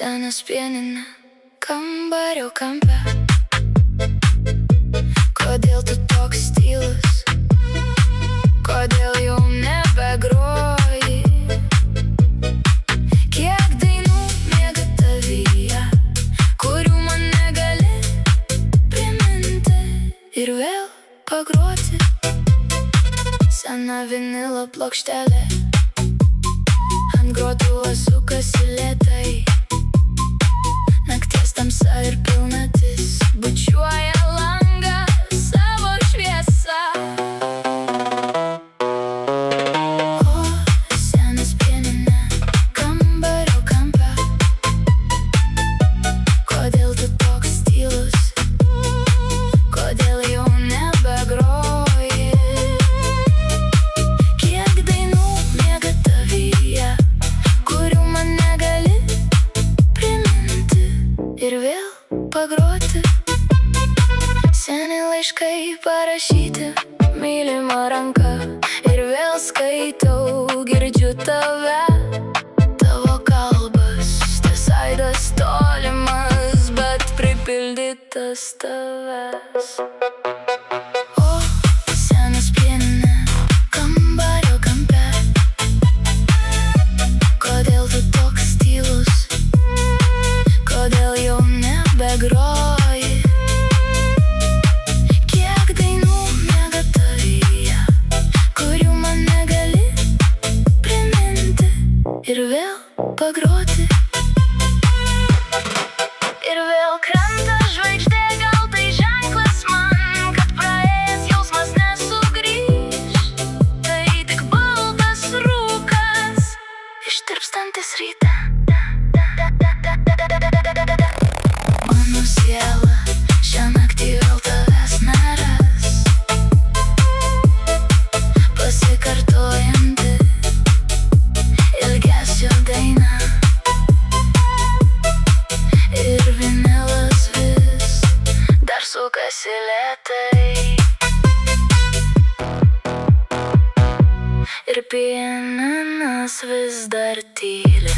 Senas pianinė kambario kampe. Kodėl tu toks tylus? Kodėl jau nebegroji? Kiek dainų miega tavyje, kurių man negali priminti ir vėl pagroti. Sena vinilo plokštelė, ant grotuvo sukasi lėtai. Nakties tamsa ir pilnatis bučiuoja langą savo šviesą. O, senas pianinė kambario kampe. Kodėl tu toks tylus? Kodėl jau nebegroji? Kiek dainų miega tavyje, kurių man negali priminti ir vėl pagroti. Seni laiškai parašyti mylima ranka, ir vėl skaitau, girdžiu tave. Tavo kalbas, tas aidas tolimas, bet pripildytas tavęs. O, senas pianinė kambario kampe. Kodėl tu toks tylus? Kodėl jau nebegroji? Kiek dainų miega tavyje, kurių man negali priminti ir vėl pagroti. Ir vėl krenta žvaigždė, gal tai ženklas man, kad praėjęs jausmas nesugrįš. Tai tik baltas rūkas, ištirpstantis ryte. Mano siela šiąnaktį vėl tavęs neras, pasikartojanti ilgesio daina. Ir vinilas vis dar sukasi lėtai, ir pianinas vis dar tyli.